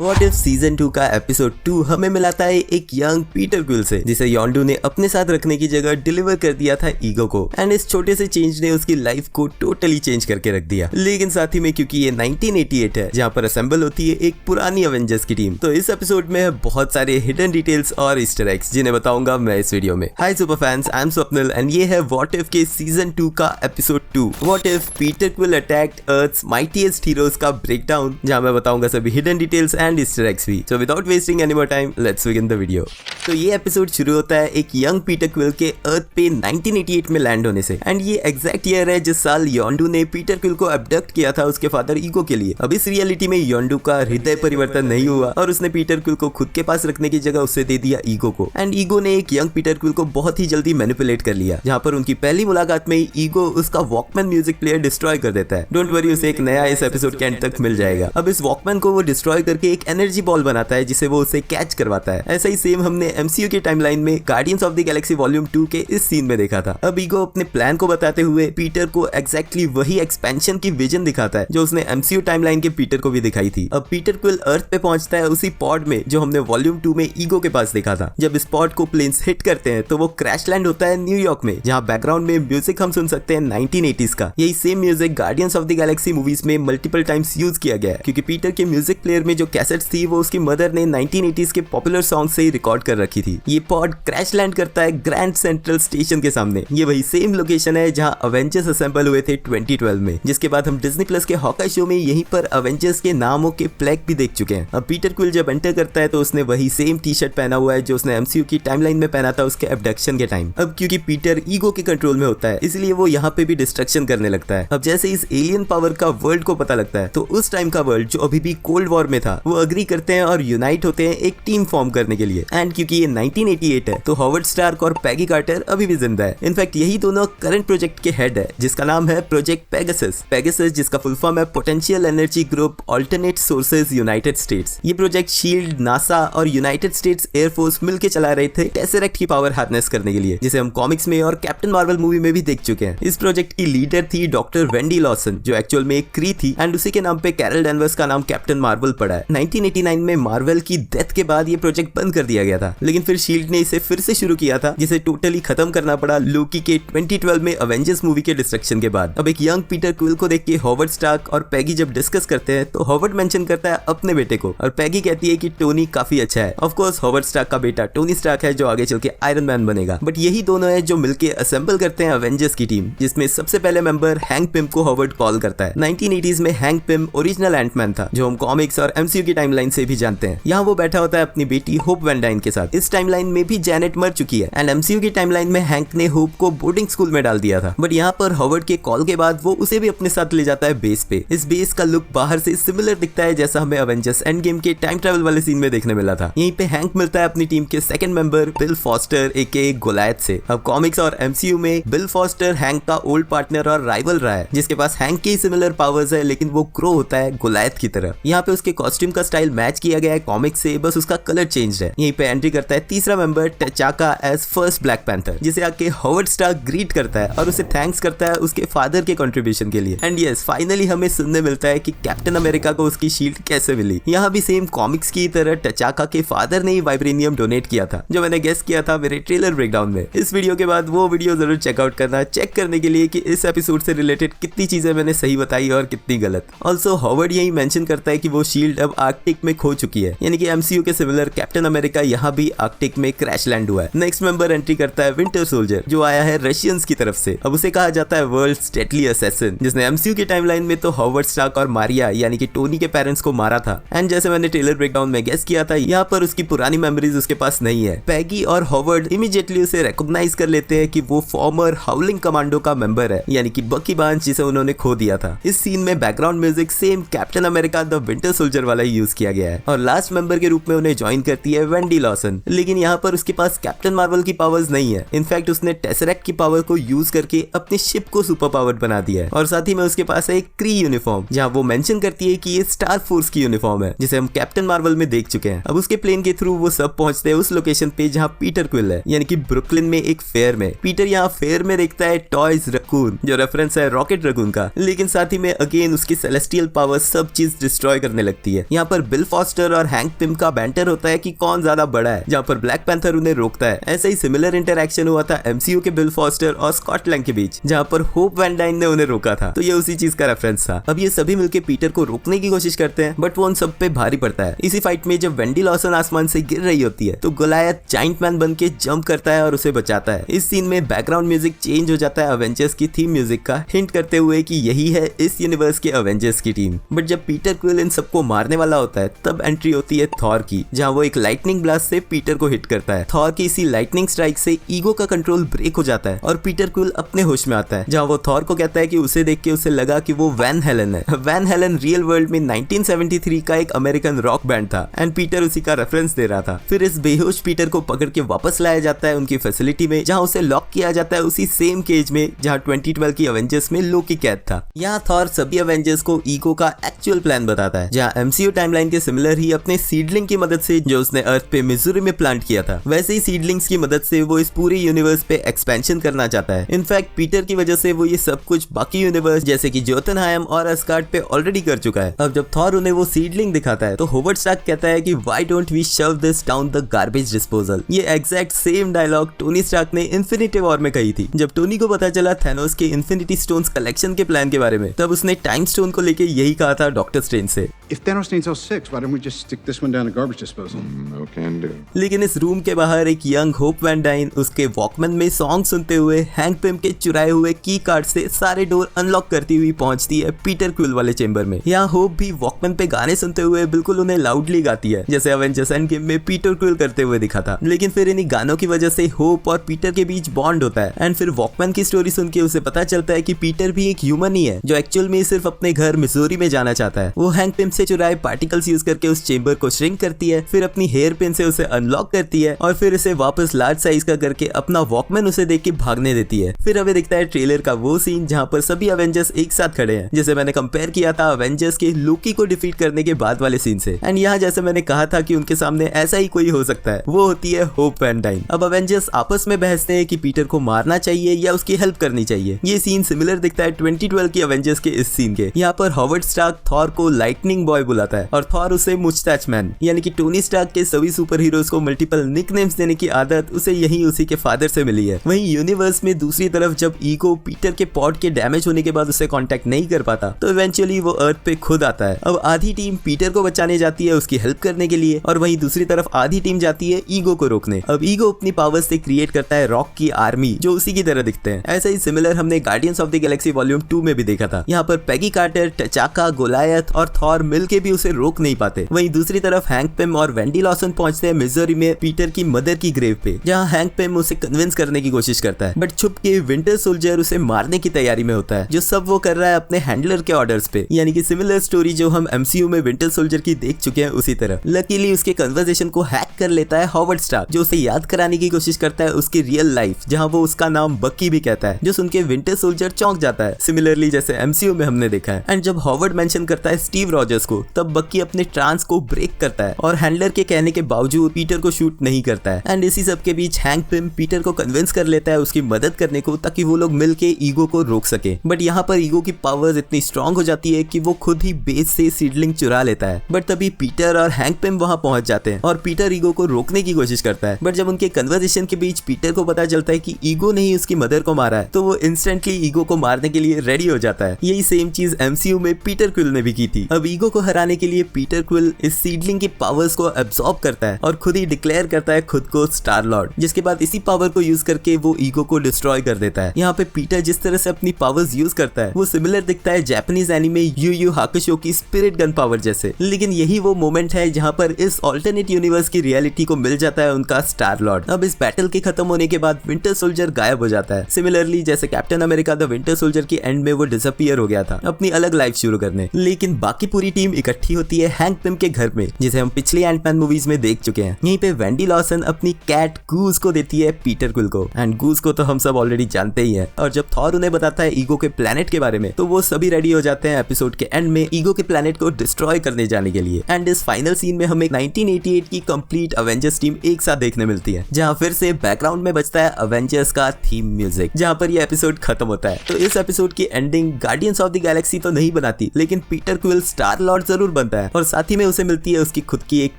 What if season 2 का episode 2 हमें मिलाता है एक यंग पीटर क्विल से, जिसे योंडू ने अपने साथ रखने की जगह डिलीवर कर दिया था ईगो को। एंड इस छोटे से चेंज ने उसकी लाइफ को टोटली चेंज करके रख दिया। लेकिन साथ ही में क्योंकि ये 1988 है जहाँ पर असेंबल होती है एक पुरानी अवेंजर्स की टीम, तो इस एपिसोड में है बहुत सारे हिडन डिटेल्स और ईस्टर एग्स जिन्हें बताऊंगा मैं इस वीडियो में। Hi super fans, I am Swapnil and ये है व्हाट इफ के सीजन 2 का episode 2, what if Peter Quill attacked Earth's mightiest heroes का ब्रेकडाउन, जहाँ मैं बताऊंगा सभी hidden details and Easter eggs भी। So without wasting any more time, let's begin the video. तो ये एपिसोड शुरू होता है एक यंग पीटर क्विल के अर्थ पे 1988 में लैंड होने से। एंड ये एग्जैक्ट ईयर है जिस साल योंडू ने पीटर क्विल को अबडक्ट किया था उसके फादर ईगो के लिए। अब इस रियलिटी में योंडू का हृदय परिवर्तन नहीं हुआ और उसने पीटर क्विल को खुद के पास रखने की जगह उससे दे दिया ईगो को। एंड ईगो ने एक यंग पीटर क्विल को बहुत ही जल्दी मैनिपुलेट कर लिया, जहाँ पर उनकी पहली मुलाकात में ही ईगो उसका वॉकमैन म्यूजिक प्लेयर डिस्ट्रॉय कर देता है। डोंट वरी, उसे एक नया इस एपिसोड के एंड तक मिल जाएगा। अब इस वॉकमैन को वो डिस्ट्रॉय करके एक एनर्जी बॉल बनाता है जिसे वो उसे कैच करवाता है। ऐसा ही सेम हमने एमसीयू के टाइमलाइन में guardians of the Galaxy volume 2 के इस सीन में देखा था। अब ईगो अपने प्लान को बताते हुए पीटर को एग्जैक्टली वही एक्सपेंशन की विजन दिखाता है जो उसने एमसीयू टाइमलाइन के पीटर को भी दिखाई थी। अब पीटर क्विल अर्थ पे पहुंचता है उसी पॉड में जो हमने वॉल्यूम 2 में ईगो के पास देखा था। जब इस पॉड को प्लेन्स हिट करते हैं तो वो क्रैश लैंड होता है न्यूयॉर्क में, जहाँ बैकग्राउंड में म्यूजिक हम सुन सकते हैं 1980s का। यही same music guardians of the Galaxy movies में मल्टीपल टाइम्स यूज किया गया है, क्योंकि पीटर के म्यूजिक प्लेयर में जो कैसेट्स थी वो उसकी मदर ने 1980s के पॉपुलर सॉन्ग से ही रिकॉर्ड कर रखी थी। ये पॉड क्रैश लैंड करता है ग्रैंड सेंट्रल स्टेशन के सामने। ये वही सेम लोकेशन है जहाँ अवेंजर्स असेंबल हुए थे 2012 में, जिसके बाद हम डिज्नी प्लस के हॉकाई शो में यहीं पर अवेंजर्स के नामों के फ्लैग भी देख चुके हैं। अब पीटर क्विल जब एंटर करता है तो उसने वही सेम टी शर्ट पहना हुआ है जो उसने एमसीयू की टाइमलाइन में पहना था उसके एब्डक्शन के टाइम। अब क्योंकि पीटर ईगो के कंट्रोल में होता है इसलिए वो यहाँ पे भी डिस्ट्रक्शन करने लगता है। अब जैसे इस एलियन पावर का वर्ल्ड को पता लगता है तो उस टाइम का वर्ल्ड जो अभी भी कोल्ड वॉर में था वो अग्री करते हैं और यूनाइट होते हैं एक टीम फॉर्म करने के लिए। एंड क्योंकि ये 1988 है तो हॉवर्ड स्टार्क और पैगी कार्टर अभी भी जिंदा है। इनफैक्ट यही दोनों करंट प्रोजेक्ट के हेड है जिसका नाम है प्रोजेक्ट पेगासस। पेगासस जिसका फुल फॉर्म है potential energy group alternate sources United states. ये प्रोजेक्ट शील्ड, नासा और यूनाइटेड स्टेट्स एयरफोर्स मिलकर चला रहे थे टेसरेक्ट की पावर हार्नेस करने के लिए, जिसे हम कॉमिक्स में और कैप्टन मार्वल मूवी में भी देख चुके हैं। इस प्रोजेक्ट की लीडर थी डॉक्टर वेंडी लॉसन जो एक्चुअल में एक क्री थी एंड उसी के नाम पे कैरल डैनवर्स का नाम कैप्टन मार्वल पड़ा है। 1989 में मार्वल की डेथ के बाद ये प्रोजेक्ट बंद कर दिया गया था, लेकिन फिर शील्ड ने इसे फिर से शुरू किया था जिसे टोटली खत्म करना पड़ा लोकी के 2012 में अवेंजर्स मूवी के डिस्ट्रक्शन के बाद। अब एक यंग पीटर क्विल को देख के हॉवर्ड स्टार्क और पैगी जब डिस्कस करते हैं तो हॉवर्ड मेंशन करता है अपने बेटे को और पैगी कहती है कि टोनी काफी अच्छा है। ऑफ कोर्स हॉवर्ड स्टार्क का बेटा टोनी स्टार्क है जो आगे चल के आयरन मैन बनेगा। बट यही दोनों है जो मिलके असेंबल करते हैं अवेंजर्स की टीम, जिसमें सबसे पहले मेंबर हैंक पिम को हॉवर्ड कॉल करता है। 1980s में हैंक पिम ओरिजिनल एंटमैन था जो हम कॉमिक्स और एमसीयू की टाइमलाइन से भी जानते हैं। यहाँ वो बैठा होता है अपनी बेटी होप वैन डाइन के साथ। इस टाइमलाइन में भी जैनेट मर चुकी है एंड एमसीयू की टाइमलाइन में हैंक ने होप को बोर्डिंग स्कूल में डाल दिया था। बट यहाँ पर हॉवर्ड के कॉल के बाद वो उसे भी अपने साथ ले जाता है बेस पे। इस बेस का लुक बाहर से सिमिलर दिखता है जैसा हमें अवेंजर्स एंड गेम के टाइम ट्रैवल वाले सीन में देखने मिला था। यहीं पे हैंक मिलता है अपनी टीम के सेकंड मेंबर बिल फॉस्टर एके गोलायत से। अब कॉमिक्स और एमसीयू में बिल फॉस्टर हैंक का ओल्ड पार्टनर और राइवल रहा है, जिसके पास हैंक के सिमिलर पावर्स है लेकिन वो ग्रो होता है गोलायत की तरह। यहाँ पे उसके कॉस्ट्यूम का स्टाइल मैच किया गया है कॉमिक्स से, बस उसका कलर चेंज है। यहीं पे एंट्री करता है तीसरा member T'Chaka as first Black Panther, जिसे आके हॉवर्ड स्टार्क ग्रीट करता है और उसे थैंक्स करता है उसके फादर के कंट्रीब्यूशन के लिए। एंड यस, फाइनली हमें सुनने मिलता है कि कैप्टन अमेरिका को उसकी शील्ड कैसे मिली। यहाँ भी सेम कॉमिक्स की तरह टचाका के फादर ने ही वाइब्रेनियम डोनेट किया था जो मैंने गेस किया था मेरे ट्रेलर ब्रेकडाउन में। इस वीडियो के बाद वो वीडियो जरूर चेकआउट करना, चेक करने के लिए कि इस एपिसोड से रिलेटेड कितनी चीजें मैंने सही बताई और कितनी गलत। ऑल्सो हॉवर्ड यही मेंशन करता है कि वो शील्ड अब आर्कटिक में खो चुकी है, यानी कि एमसीयू के सिमिलर कैप्टन अमेरिका यहाँ भी आर्कटिक में क्रैश लैंड हुआ है। नेक्स्ट मेंबर एंट्री करता है विंटर सोल्जर जो आया है रशियंस की तरफ से। अब उसे कहा जाता है वर्ल्ड्स डेडली असैसिन, जिसने एमसीयू की टाइमलाइन में तो हॉवर्ड स्टार्क और मारिया यानी कि टोनी के पेरेंट्स को मारा था। एंड जैसे मैंने ट्रेलर ब्रेकडाउन में गेस किया था यहाँ पर उसकी पुरानी मेमोरीज उसके पास नहीं है। पैगी और हॉवर्ड इमीडिएटली उसे रिकॉग्नाइज कर लेते हैं कि वो फॉर्मर हाउलिंग कमांडो का मेंबर है, यानी कि बकी बार्न्स जिसे उन्होंने खो दिया था। इस सीन में background music same captain America the winter soldier वाला यूज किया गया है। और लास्ट मेंबर के रूप में उन्हें ज्वाइन करती है वेंडी लॉसन, लेकिन यहाँ पर उसके पास कैप्टन मार्वल की पावर्स नहीं है। इनफैक्ट उसने टेसरेक्ट की पावर को यूज करके अपनी शिप को सुपर पावर्ड बना दिया है। और साथ ही में उसके पास है एक क्री यूनिफॉर्म जहाँ वो मेंशन करती है कि ये स्टार फोर्स की यूनिफॉर्म है जिसे हम कैप्टन मार्वल में देख चुके हैं। अब उसके प्लेन के थ्रू वो सब पहुंचते हैं उस लोकेशन पे जहाँ पीटर क्विल है, यानी कि ब्रुकलिन में एक फेयर में। पीटर यहाँ फेयर में देखता है टॉयज रकून जो रेफरेंस है रॉकेट रकून का, लेकिन साथ ही में अगेन उसकी सेलेस्टियल पावर सब चीज डिस्ट्रॉय करने लगती है। यहाँ पर बिल फॉस्टर और हैंक पिम का बैंटर होता है कि कौन ज्यादा बड़ा है, जहाँ पर ब्लैक पैंथर उन्हें रोकता है। ऐसा ही सिमिलर इंटरैक्शन हुआ था एमसीयू के बिल फॉस्टर और स्कॉट लैंग के बीच, जहाँ पर होप वैन डाइन ने उन्हें रोका था। तो ये उसी चीज का रेफरेंस था। अब ये सभी मिलकर पीटर को रोकने की कोशिश करते हैं, बट वो उन सब पे भारी पड़ता है। इसी फाइट में जब वेंडी लॉसन आसमान से गिर रही होती है तो गोलायथ जाइंट मैन बन के जंप करता है और उसे बचाता है। इस सीन में बैकग्राउंड म्यूजिक चेंज हो जाता है अवेंजर्स की थीम म्यूजिक का, हिंट करते हुए कि यही है इस यूनिवर्स के अवेंजर्स की टीम। बट जब पीटर क्विल इन सबको मारने वाला होता है तब एंट्री होती है थॉर की, जहाँ वो एक लाइटनिंग ब्लास्ट से पीटर को हिट करता है। थॉर की इसी लाइटनिंग स्ट्राइक से ईगो का कंट्रोल ब्रेक हो जाता है और पीटर क्विल अपने होश में आता है, जहाँ वो थॉर को कहता है कि उसे देख के उसे लगा कि वो वैन हेलन है। वैन हेलन रियल वर्ल्ड में 1973 का एक अमेरिकन रॉक बैंड था एंड पीटर उसी का रेफरेंस दे रहा था। फिर इस बेहोश पीटर को पकड़ के वापस लाया जाता है उनकी फैसिलिटी में, जहाँ उसे लॉक किया जाता है उसी सेम केज में जहाँ 2012 की अवेंजर्स में लोकी कैद था। यहाँ थॉर सभी अवेंजर्स को ईगो का एक्चुअल प्लान बताता है, जहाँ एमसीयू टाइमलाइन के सिमिलर ही अपने सीडलिंग की मदद से जो उसने अर्थ पे मिजूरी में प्लांट किया था, वैसे ही सीडलिंग्स की मदद से वो इस पूरे यूनिवर्स पे एक्सपेंशन करना चाहता है। इनफैक्ट पीटर की वजह से वो ये सब कुछ बाकी यूनिवर्स जैसे कि जोतनहाइम और अस्गार्ड पे ऑलरेडी कर चुका है। अब जब थॉर उन्हें वो सीडलिंग दिखाता है तो होवर्ड स्टार्क कहता है कि why don't we shove this down the garbage disposal. ये exact same dialogue Tony Stark ने इन्फिनिटी वॉर में कही थी। जब टोनी को पता चला थैनोस के इन्फिनिटी स्टोन्स कलेक्शन के प्लान के बारे में, तब उसने टाइम स्टोन को लेके यही कहा था डॉक्टर स्ट्रेंज से। If Thanos needs all 6, why don't we just stick this one down the garbage disposal? No can do. लेकिन इस रूम के बाहर एक यंग होप वैन डाइन उसके वॉकमैन में सॉन्ग सुनते हुए हैंक पिम के चुराए हुए की कार्ड से सारे डोर अनलॉक करती हुई पहुंचती है पीटर क्विल वाले चेंबर में। यहाँ होप भी वॉकमैन पे गाने सुनते हुए बिल्कुल उन्हें लाउडली गाती है, जैसे अवेंजर्स एंड गेम में पीटर क्विल करते हुए दिखा था। लेकिन फिर इन्हीं गानों की वजह से होप और पीटर के बीच बॉन्ड होता है एंड फिर वॉकमैन की स्टोरी सुन के उसे पता चलता है कि पीटर भी एक ह्यूमन ही है जो एक्चुअल में सिर्फ अपने घर मिजोरी में जाना चाहता है। वो हैंक पिम से चुराए पार्टिकल्स यूज करके उस चेंबर को श्रिंक करती है, फिर अपनी हेयर पिन से उसे अनलॉक करती है और फिर इसे वापस लार्ज साइज का करके अपना वॉकमैन उसे देख के भागने देती है। फिर हमें दिखता है ट्रेलर का वो सीन जहाँ पर सभी अवेंजर्स एक साथ खड़े हैं, जैसे मैंने कंपेयर किया था अवेंजर्स के लोकी को डिफीट करने के बाद वाले सीन से। एंड यहाँ जैसे मैंने कहा था कि उनके सामने ऐसा ही कोई हो सकता है, वो होती है होप वैन डाइन। अब अवेंजर्स आपस में बहसते हैं कि पीटर को मारना चाहिए या उसकी हेल्प करनी चाहिए। ये सीन सिमिलर दिखता है 2012 की अवेंजर्स के इस सीन के। यहाँ पर हॉवर्ड स्टार्क थॉर को लाइटनिंग बॉय बुलाता है और थॉर उसे मुस्टैच मैन, यानी कि टोनी स्टार्क के सभी सुपर हीरोज को मल्टीपल निकनेम्स देने की आदत उसे यही उसी के फादर से मिली है। वहीं यूनिवर्स में दूसरी तरफ जब ईगो पीटर के पॉड के डैमेज होने के बाद उसे कांटेक्ट नहीं कर पाता तो इवेंचुअली वो अर्थ पे खुद आता है। अब आधी टीम पीटर को बचाने जाती है उसकी हेल्प करने के लिए और वहीं दूसरी तरफ आधी टीम जाती है ईगो को रोकने। अब ईगो अपनी पावर्स से क्रिएट करता है रॉक की आर्मी जो उसी की तरह दिखते हैं। ऐसा ही सिमिलर हमने guardians of the Galaxy volume 2 में भी देखा था। यहाँ पर पेगी कार्टर, टचाका, गोलायथ और थॉर मिलके भी उसे रोक नहीं पाते। वहीं दूसरी तरफ हैंक पिम और वेंडी लॉसन पहुंचते हैं मिजोरी में पीटर की मदर की ग्रेव पे, जहां हैंक पिम उसे कन्विंस करने की कोशिश करता है, बट छुप के विंटर सोल्जर उसे मारने की तैयारी में होता है, जो सब वो कर रहा है अपने हैंडलर के ऑर्डर्स पे। यानी कि सिमिलर स्टोरी जो हम एमसीयू में विंटर सोल्जर की देख चुके हैं उसी तरह। लकीली उसके कन्वर्सेशन को हैक कर लेता है हॉवर्ड स्टार्क, जो उसे याद कराने की कोशिश करता है उसकी रियल लाइफ, जहां वो उसका नाम बक्की भी कहता है, जो सुन के विंटर सोल्जर चौंक जाता है, सिमिलरली जैसे एमसीयू में हमने देखा है। एंड जब हॉवर्ड मेंशन करता है स्टीव रॉजर्स को, तब बक्की अपने ट्रांस को ब्रेक करता है और हैंडलर के कहने के बावजूद पीटर को शूट नहीं करता है। एंड इसी सब के बीच हैंक पिम पीटर को कन्विंस कर लेता है उसकी मदद करने को, ताकि वो लोग मिलके ईगो को रोक सके। बट यहाँ पर ईगो की पावर्स इतनी स्ट्रांग हो जाती है कि वो खुद ही बेस से सीडलिंग चुरा लेता है। बट तभी पीटर और हैंक पिम वहां पहुंच जाते हैं और पीटर ईगो को रोकने की कोशिश करता है। बट जब उनके कन्वर्सेशन के बीच पीटर को पता चलता है कि ईगो ने ही उसकी मदर को मारा है, तो वो इंस्टेंटली ईगो को मारने के लिए रेडी हो जाता है। यही सेम चीज एमसीयू में पीटर क्विल ने भी की थी। अब ईगो को हराने के लिए पीटर क्विल इस सीडलिंग की पावर्स को एब्सॉर्ब करता है और खुद ही डिक्लेयर करता है खुद को स्टार लॉर्ड, जिसके बाद इसी पावर को यूज करके वो ईगो को डिस्ट्रॉय कर देता है। यहाँ पे पीटर जिस तरह से अपनी पावर्स यूज करता है वो सिमिलर दिखता है जापानीज एनिमे यू यू हाकुशो की स्पिरिट गन पावर जैसे। लेकिन यही वो मोमेंट है जहाँ पर इस ऑल्टरनेट यूनिवर्स की रियलिटी को मिल जाता है उनका स्टार लॉर्ड। अब इस बैटल के खत्म होने के बाद विंटर सोल्जर गायब हो जाता है, सिमिलरली जैसे captain America the winter soldier की एंड में वो डिसअपीयर हो गया था अपनी अलग लाइफ शुरू करने। लेकिन बाकी पूरी टीम इकट्ठी होती है हैंक पिम के घर में, जिसे हम पिछली एंटमैन मूवीज में देख चुके हैं। यहीं पे वेंडी लॉसन अपनी कैट गूज को देती है पीटर क्विल को, एंड गूज को तो हम सब ऑलरेडी जानते ही हैं। और जब थॉर उन्हें बताता है ईगो के प्लेनेट के बारे में, तो वो सभी रेडी हो जाते हैं एपिसोड के एंड में ईगो के प्लेनेट को डिस्ट्रॉय करने जाने के लिए। एंड इस फाइनल सीन में हमें 1988 की कंप्लीट अवेंजर्स टीम एक साथ देखने मिलती है, जहां फिर से बैकग्राउंड में बजता है अवेंजर्स का थीम म्यूजिक, जहां पर ये एपिसोड खत्म होता है। तो इस एपिसोड की ending guardians of the Galaxy तो नहीं बनाती, लेकिन पीटर क्विल स्टार लॉर्ड जरूर बनता बनता है और साथ ही में उसे मिलती है उसकी खुद की एक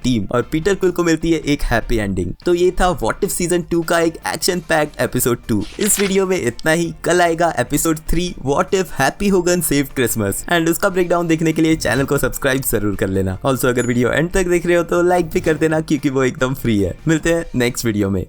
टीम और पीटर क्विल को मिलती है एक हैप्पी एंडिंग। तो ये था व्हाट इफ सीजन 2 का एक एक्शन पैक्ड एपिसोड 2। इस वीडियो में इतना ही। कल आएगा episode 3 what if happy Hogan save Christmas and उसका ब्रेकडाउन देखने के लिए चैनल को सब्सक्राइब जरूर कर लेना। ऑल्सो अगर वीडियो एंड तक देख रहे हो तो लाइक भी कर देना क्योंकि वो एकदम फ्री है। मिलते हैं नेक्स्ट वीडियो में।